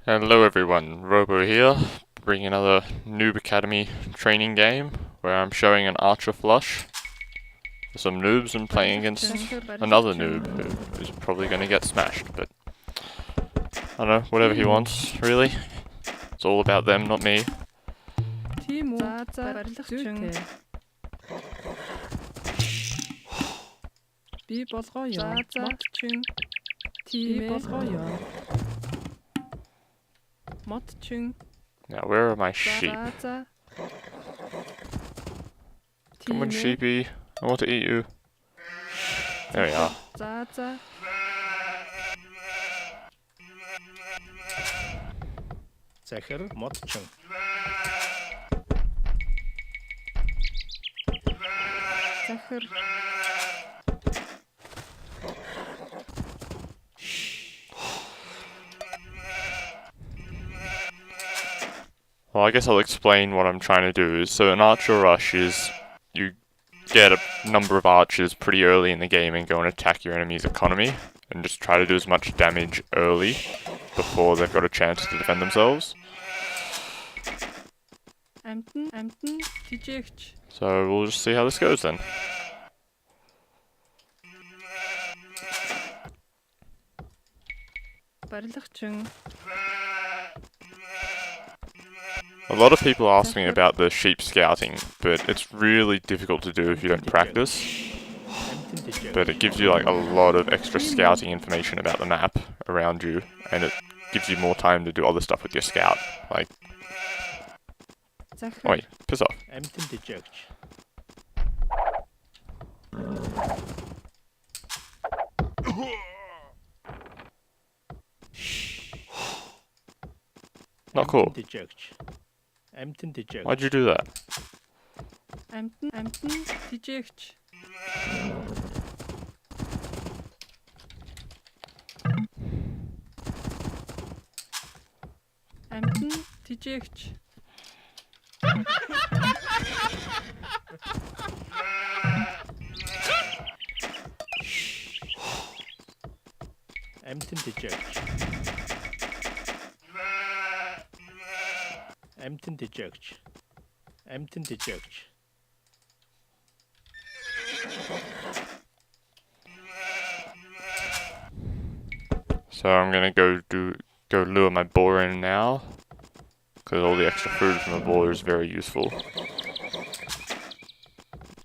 Hello everyone, Robo here, bringing another Noob Academy training game where I'm showing an archer flush for some noobs and playing against another noob who is probably going to get smashed, but I don't know, whatever he wants, really. It's all about them, not me. Now where are my sheep? Come on sheepy, I want to eat you. There we are. Захар модчин. Захар. Well, I guess I'll explain what I'm trying to do. So an archer rush is you get a number of archers pretty early in the game and go and attack your enemy's economy and just try to do as much damage early before they've got a chance to defend themselves. So we'll just see how this goes then. A lot of people ask me about the sheep scouting, but it's really difficult to do if you don't practice. But it gives you like a lot of extra scouting information about the map around you, and it gives you more time to do other stuff with your scout. Like, wait, piss off. Not cool. Why'd you do that? So I'm gonna go lure my boar in now, because all the extra food from the boar is very useful.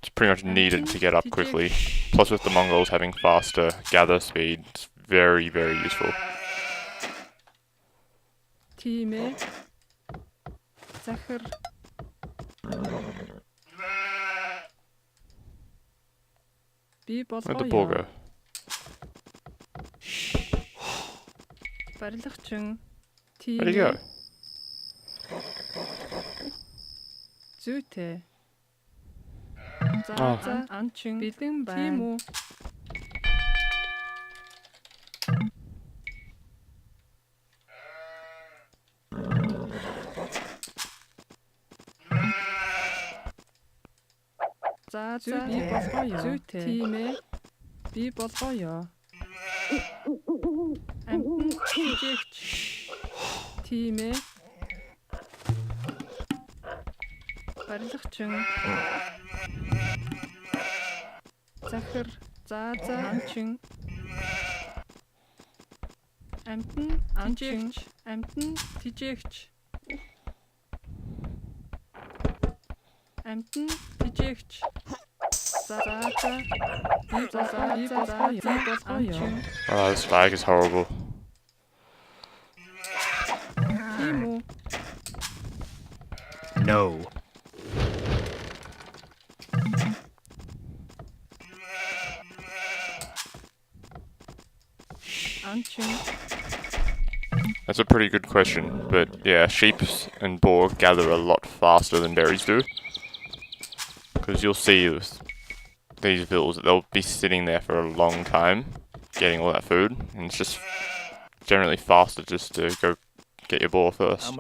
It's pretty much needed to get up quickly. Plus with the Mongols having faster gather speed, it's very, very useful. Where'd the boar go? Where'd he go? Oh. Oh, this lag is horrible. No. That's a pretty good question, but yeah, sheep and boar gather a lot faster than berries do. Because you'll see with these vills that they'll be sitting there for a long time, getting all that food, and it's just generally faster just to go get your boar first.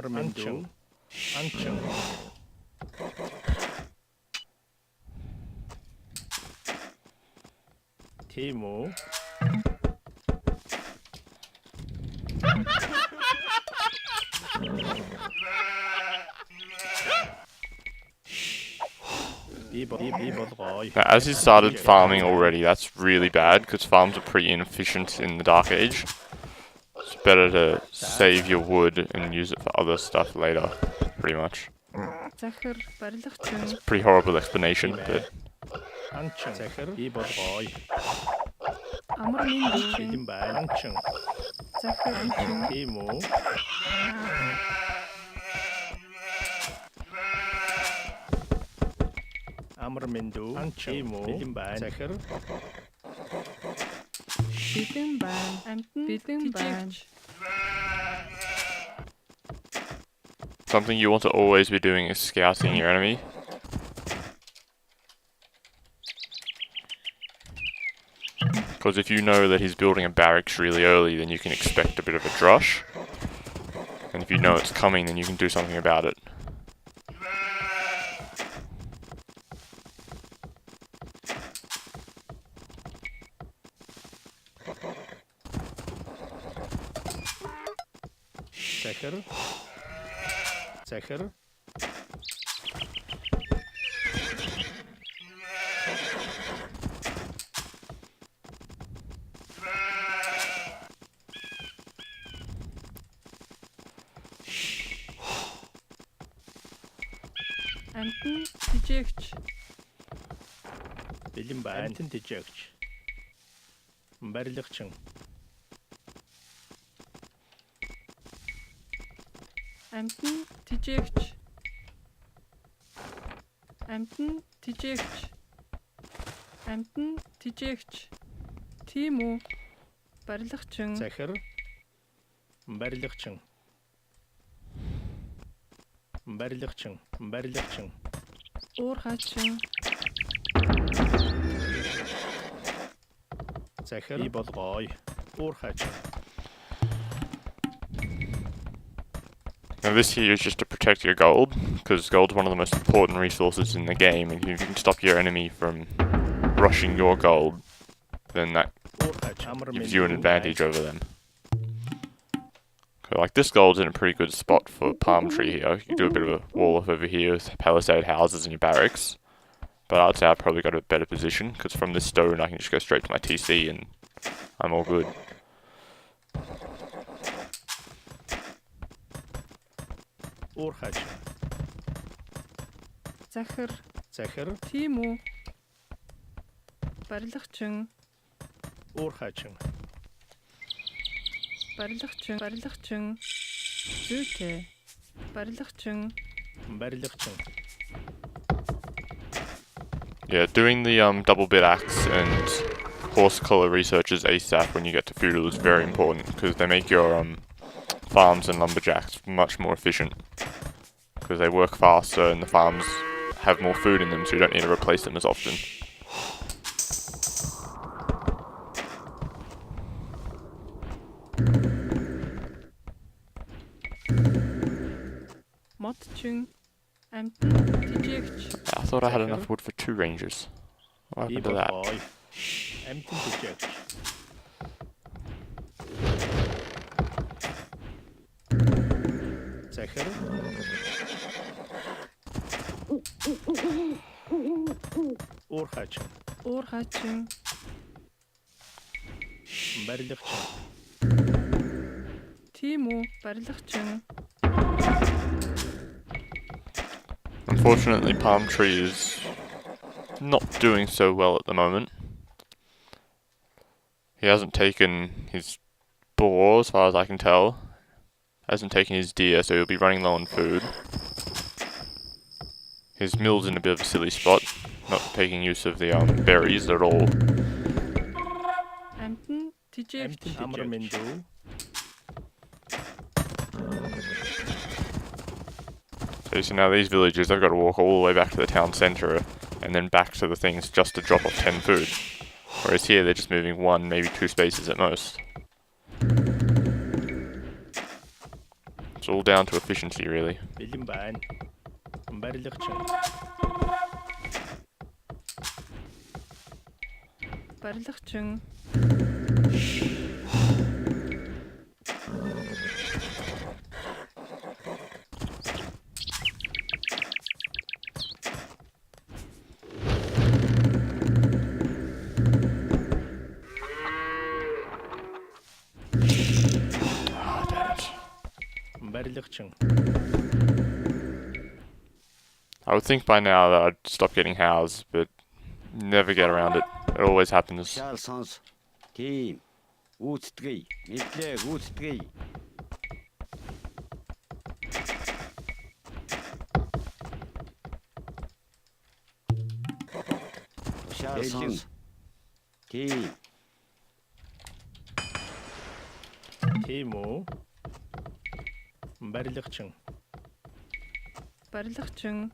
Now, as he started farming already, that's really bad, because farms are pretty inefficient in the Dark Age. It's better to save your wood and use it for other stuff later, pretty much. Захир барилгачин. It's a pretty horrible explanation, but... Амар минь захир анчин. Амар минду анчин бэлэн байна. Захир Бэлэн байна. Амтан бэлэн байна. Something you want to always be doing is scouting your enemy. Because if you know that he's building a barracks really early, then you can expect a bit of a drush. And if you know it's coming, then you can do something about it. Захир Амтан тижээгч. бэлэн байна. Амтан тижээгч. Барилгачин. Амтан тижээгч. Амтан тижээгч. Амтан тижээгч. Тийм үү? Барилгачин. Захир барилгачин. Барилгачин. Уур хаачин. Захир би болгоё. Уур хаачин. Now this here is just to protect your gold, because gold's one of the most important resources in the game, and if you can stop your enemy from rushing your gold, then that gives you an advantage over them. So like this gold's in a pretty good spot for palm tree here. You can do a bit of a wall up over here with palisade houses and your barracks. But I'd say I've probably got a better position, because from this stone I can just go straight to my TC and I'm all good. Захир. Тийм үү? Барилгачин. Барилгачин. Зүйтэй. Барилгачин. Yeah, doing the double bit axe and horse color researches ASAP when you get to feudal is very important, because they make your farms and lumberjacks much more efficient. Because they work faster and the farms have more food in them, so you don't need to replace them as often. Модчин. Амтан тижээгч. I thought I had enough wood for 2 rangers. What happened to that? Амтан тижээгч. Захир Уур хаачин. барилгачин. Тийм үү? Барилгачин. Unfortunately, Palm Tree is not doing so well at the moment. He hasn't taken his boar, as far as I can tell. Hasn't taken his deer, so he'll be running low on food. His mill's in a bit of a silly spot, not taking use of the berries at all. Амтан тижээгч. Амар минду. So now these villagers, they've got to walk all the way back to the town centre and then back to the things just to drop off 10 food. Whereas here they're just moving 1, maybe 2 spaces at most. It's all down to efficiency, really. Бэлэн байна. Барилгачин. Барилгачин. барилгачин. I would think by now that I'd stop getting housed, but never get around it. It always happens. Тушаал сонс. Тийм. Гүйцэтгэе. Мэдлээ гүйцэтгэе. Тушаал сонс. Тийм. Тийм үү? Барилгачин. барилгачин,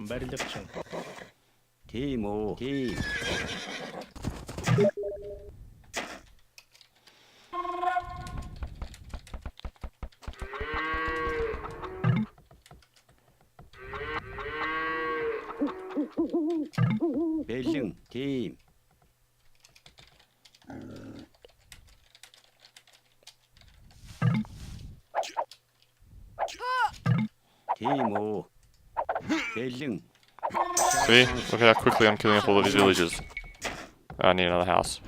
барилгачин. Тийм үү. Тийм. Бэлэн. Тийм. Тийм үү. Бэлэн. See? Look at how quickly I'm killing off all of these villagers. I need another house.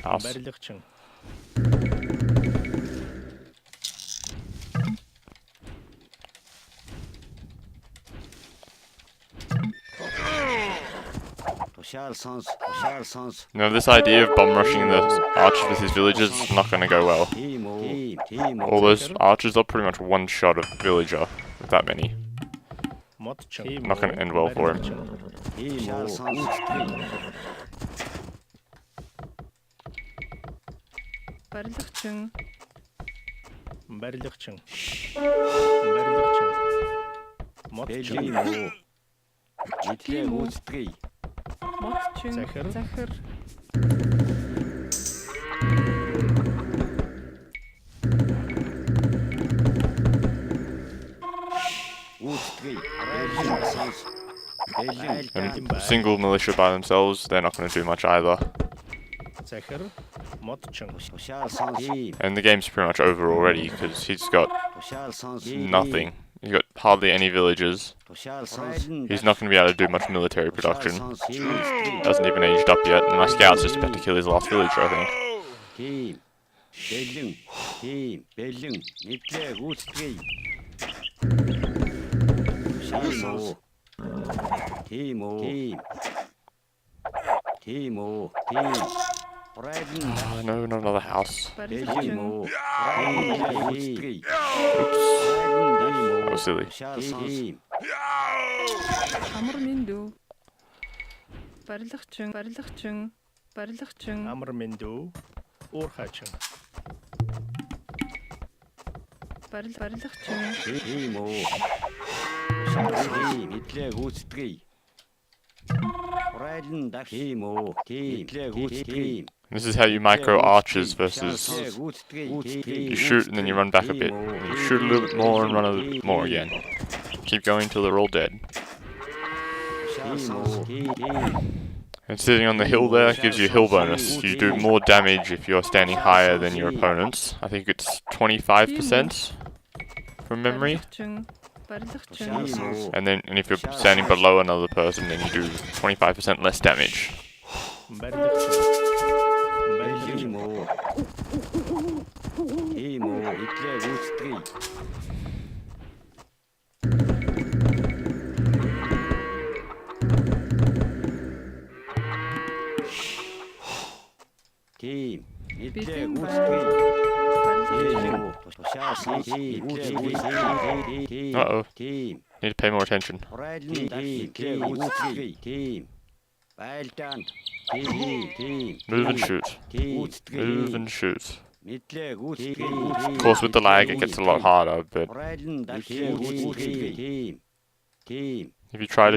House. барилгачин. Тушаал сонс. Тушаал сонс. You know, this idea of bum rushing the archers with his villagers is not going to go well. Тийм үү. Тийм үү. All those archers are pretty much one shot of villager with that many. Модчин. Not gonna end well for him. Тийм үү. Сонс. барилгачин, барилгачин. барилгачин. Модчин. Тийм үү. Мэдлээ гүйцэтгэе. модчин, Захир. захир, Гүйцэтгэе. Бэлэн сонс. Бэлэн. And single militia by themselves, they're not going to do much either. Захир. Модчин. Тушаал сонс. Тийм. And the game's pretty much over already because he's got Тушаал сонс. nothing. He's got hardly any villagers. Тушаал сонс. He's not going to be able to do much military production. Тушаал сонс. Тийм. Hasn't even aged up yet, and my scout's just about to kill his last villager, I think. Тийм. Бэлэн. Тийм. Бэлэн. Мэдлээ гүйцэтгэе. Тушаал сонс. Тийм үү. Тийм. Тийм үү. Тийм. Брэдэн. Oh, no, not another house. Бэлэн барилгачин, үү. Мэдлээ гүйцэтгэе. Oops. That was silly. Тушаал сонс. амар мэндүү, барилгачин, барилгачин, барилгачин, Амар мэндүү. Уурхайчин. барилгачин, Тийм үү. Тушаал сонс. Мэдлээ гүйцэтгэе. Брэдэн даш. Тийм үү. Тийм. Мэдлээ гүйцэтгэе. This is how you micro archers versus You you shoot and then you run back a bit. And you shoot a little bit more and run a little bit more again. Keep going till they're all dead. And sitting on the hill there gives you a hill bonus. You do more damage if you're standing higher than your opponents. I think it's 25% from memory. барилгачин, барилгачин, And if you're standing below another person, then you do 25% less damage. барилгачин. барилгачин. Тийм үү. Мэдлээ гүйцэтгэе. Тийм. Мэдлээ гүйцэтгэе. Тийм үү. Тушаал сонс. Мэдлээ гүйцэтгэе. Uh-oh. Тийм. Need to pay more attention. Брэдэн даш. Мэдлээ гүйцэтгэе. Тийм. Байлдаанд. Тийм. Тийм. Move and shoot. Тийм. Move and shoot. Мэдлээ гүйцэтгэе. Of course, with the lag, it gets a lot harder, but Брэдэн даш. Гүйцэтгэе. Тийм. Тийм. if you try to...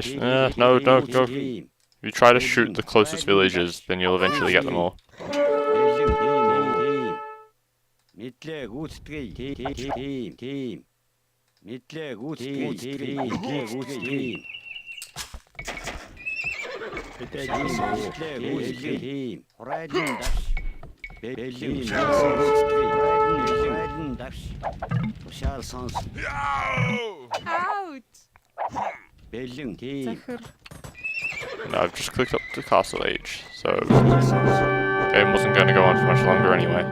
no, go. Тийм. If you try to shoot the closest villagers, then you'll eventually get them all. Бэлэн. Тийм. Мэдлээ гүйцэтгэе. Тийм. Тийм. Мэдлээ гүйцэтгэе. Мэдлээ гүйцэтгэе. Бидээ Мэдлээ гүйцэтгэе. Тийм. Брэдэн даш. Бэлэн. Брэдэн даш. Тушаал сонс. Бэлэн. Тийм. захир, No, I've just clicked up to Castle Age, so game wasn't going to go on for much longer anyway.